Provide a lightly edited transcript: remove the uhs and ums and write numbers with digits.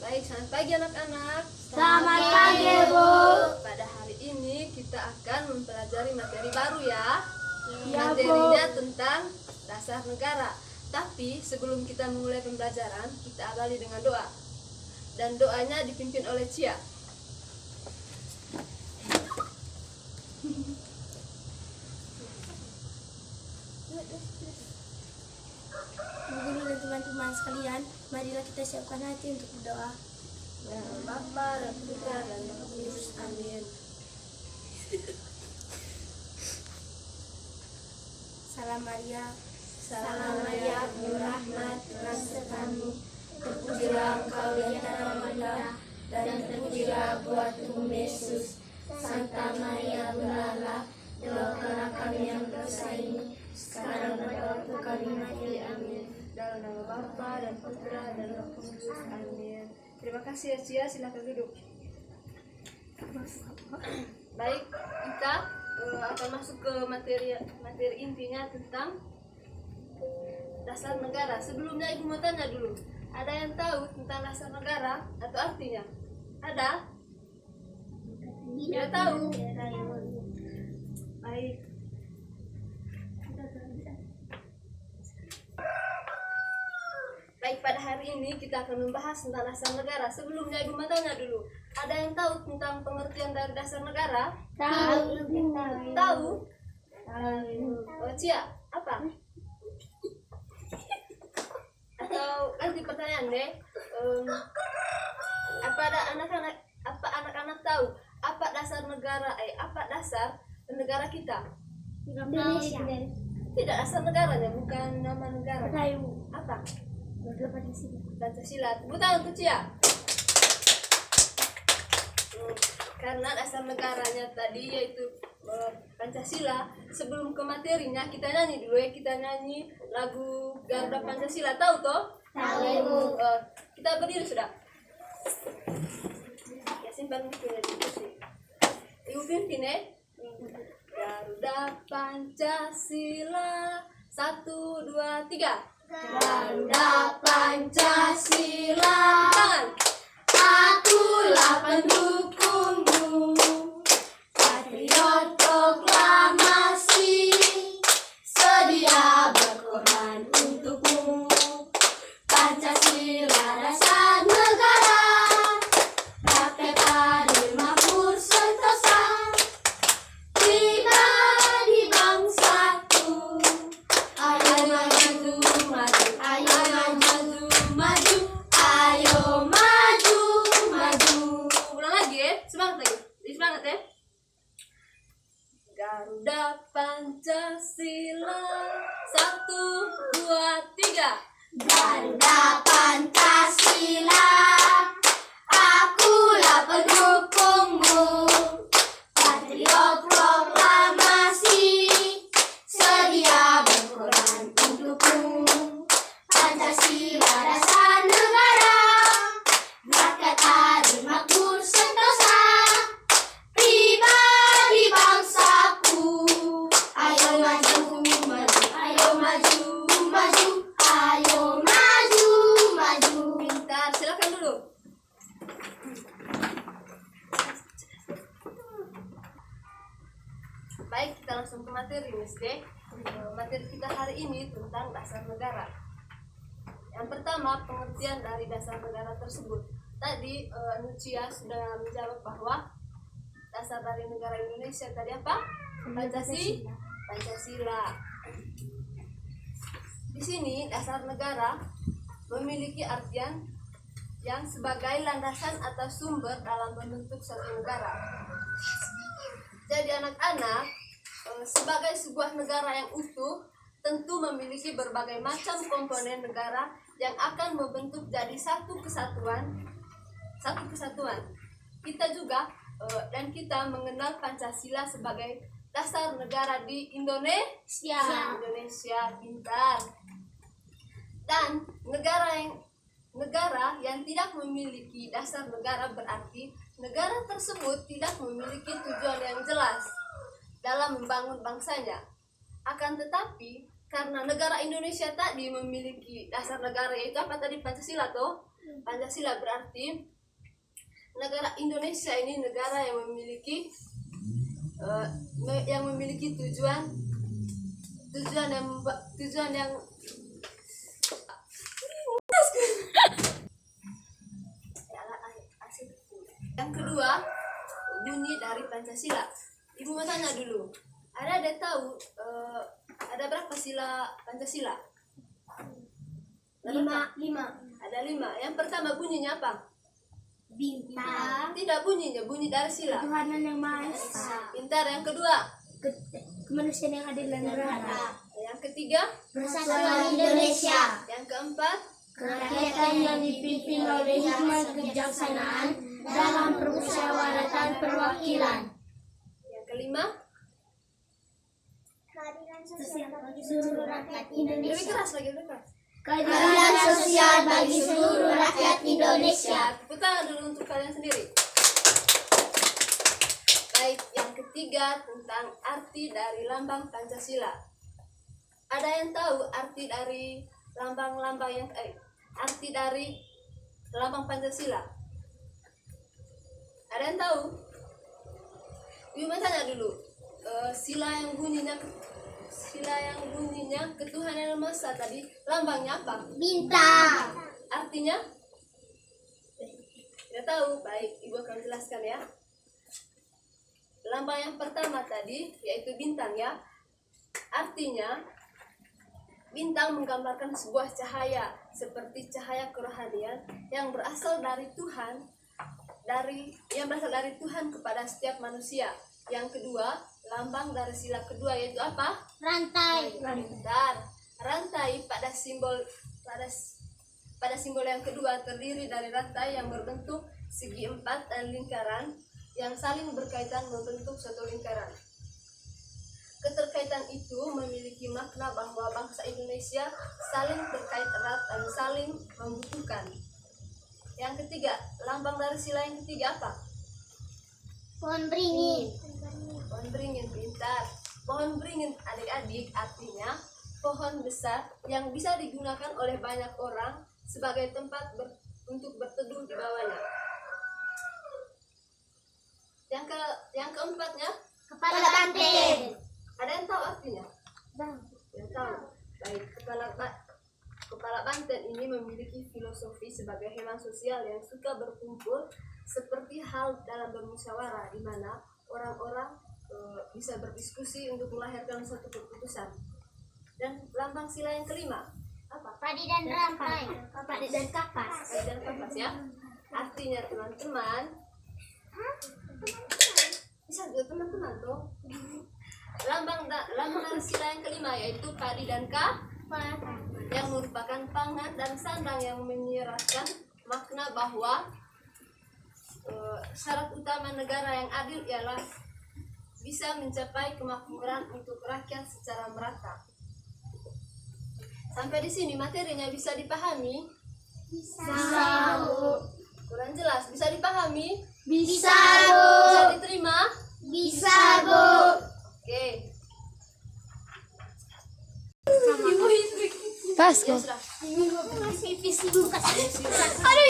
Baik, selamat pagi anak-anak. Selamat pagi, Bu. Pada hari ini kita akan mempelajari materi baru ya. Ya, Materinya Bu. tentang dasar negara. Tapi sebelum kita memulai pembelajaran, kita awali dengan doa. Dan doanya dipimpin oleh Cia. Bu Guru dan teman-teman sekalian, marilah kita siapkan hati untuk berdoa. Ya, Bapa dan Putra dan Roh Kudus. Amin. Salam Maria, Salam Maria, penuh rahmat, Tuhan sertamu. Terpujilah engkau di antara wanita, dan terpujilah buah tubuhmu Yesus. Santa Maria, Bunda Allah, doakanlah kami yang berdosa ini, sekarang dan waktu kami mati. Amin. Dalam nama Bapa dan Putra dan Roh Kudus. Amin. Terima kasih ya Cia, silakan duduk. Baik, kita akan masuk ke materi intinya tentang dasar negara. Sebelumnya Ibu mau tanya dulu, ada yang tahu tentang dasar negara atau artinya? Ada? Tidak tahu. Baik. Baik, pada hari ini kita akan membahas tentang dasar negara. Sebelumnya Ibu mau tanya dulu, ada yang tahu tentang pengertian dari dasar negara? tahu. Tahu? Oh, Cia, apa? Atau ganti pertanyaan deh. Apa anak-anak tahu apa dasar negara? Apa dasar negara kita? Indonesia. Tidak, dasar negaranya, bukan nama negara. Tahu. Apa? Pancasila. Pancasila. Tepuk tangan untuk Cia. Karena dasar negaranya tadi yaitu Pancasila. Sebelum ke materinya kita nyanyi dulu ya. Kita nyanyi lagu Garuda Pancasila. Tahu toh? Tahu. Kita berdiri sudah. Ya, simpan bukunya di kursi. Ibu pimpin ya. Garuda Pancasila. 1, 2, 3. Garuda Pancasila, Tangan. akulah pendukungmu, patriot proklamasi, sedia berkorban untukmu. Pancasila dasar negara, rakyat adil makmur sentosa, pribadi bangsaku. Ayo maju, maju, ayo maju, maju, ayo maju, maju. Ulang lagi ya. Semangat lagi. Semangat ya. Garuda Pancasila. 1, 2, 3. Garuda Pancasila, akulah pendukungmu, patriot proklamasi, sedia berkorban untukmu. Pancasila dasar negara, rakyat adil makmur sentosa, pribadi bangsaku. Ayo maju, maju, ayo maju, maju, ayo maju, maju. Pintar. Silakan dulu. Baik, kita langsung ke materi Miss D. Materi kita hari ini tentang dasar negara. Yang pertama, pengertian dari dasar negara tersebut. Tadi Nucia sudah menjawab bahwa dasar dari negara Indonesia tadi apa? Pancasila. Di sini dasar negara memiliki artian yang sebagai landasan atau sumber dalam membentuk suatu negara. Jadi anak-anak, sebagai sebuah negara yang utuh tentu memiliki berbagai macam komponen negara yang akan membentuk jadi satu kesatuan. Kita juga dan kita mengenal Pancasila sebagai dasar negara di Indonesia. Pintar. Dan negara yang tidak memiliki dasar negara berarti negara tersebut tidak memiliki tujuan yang jelas dalam membangun bangsanya. Akan tetapi karena negara Indonesia tadi memiliki dasar negara yaitu apa tadi? Pancasila toh. Pancasila berarti negara Indonesia ini negara yang memiliki tujuan yang yang kedua, bunyi dari Pancasila. Ibu mau tanya dulu, ada tahu ada berapa sila Pancasila? Lima. Ada 5. Yang pertama bunyinya apa? Bintang. Tidak bunyinya, bunyi dari sila. Ketuhanan yang Maha Esa. Pintar. Yang kedua? Kemanusiaan yang adil dan beradab. Yang ketiga? Persatuan Indonesia. Yang keempat? Kerakyatan yang dipimpin oleh hikmat kebijaksanaan dalam permusyawaratan perwakilan. Yang kelima? Keadilan sosial bagi seluruh rakyat Lebih Indonesia. keras lagi, lebih keras. Keadilan sosial bagi seluruh rakyat Indonesia. Tepuk tangan dulu untuk kalian sendiri. Baik, yang ketiga tentang arti dari lambang Pancasila. Ada yang tahu arti dari arti dari lambang Pancasila? Ada yang tahu? Ibu mau tanya dulu. Sila yang bunyinya ketuhanan yang Maha Esa tadi, lambangnya apa? Bintang. Artinya? Tidak tahu. Baik, Ibu akan jelaskan ya. Lambang yang pertama tadi yaitu bintang ya. Artinya bintang menggambarkan sebuah cahaya seperti cahaya kerohanian yang berasal dari Tuhan, kepada setiap manusia. Yang kedua, lambang dari sila kedua yaitu apa? Rantai. Bentar. Rantai pada simbol yang kedua terdiri dari rantai yang berbentuk segi 4 dan lingkaran yang saling berkaitan membentuk satu lingkaran. Keterkaitan itu memiliki makna bahwa bangsa Indonesia saling terkait erat dan saling membutuhkan. Yang ketiga, lambang dari sila yang ketiga apa? Pohon beringin. Pohon beringin. Pintar. Pohon beringin adik-adik artinya pohon besar yang bisa digunakan oleh banyak orang sebagai tempat untuk berteduh di bawahnya. Yang keempatnya, Kepala banteng. ada yang tahu artinya? Yang tahu. Baik, kepala banteng ini memiliki filosofi sebagai hewan sosial yang suka berkumpul seperti hal dalam bermusyawarah di mana orang-orang bisa berdiskusi untuk melahirkan suatu keputusan. Dan lambang sila yang kelima apa? Padi dan rantai. Padi dan kapas. Padi dan kapas ya. Artinya teman-teman, bisa juga teman-teman tuh. Lambang dari sila yang kelima yaitu padi dan kapas yang merupakan pangan dan sandang yang menyiratkan makna bahwa syarat utama negara yang adil ialah bisa mencapai kemakmuran untuk rakyat secara merata. Sampai di sini materinya bisa dipahami? Bisa, Bu. Kurang jelas, bisa dipahami? Bisa, Bisa Bu. diterima? Bisa, Bu. Oke. Pas Ya, kok. sudah. Ini gue masih pipis dulu kasih.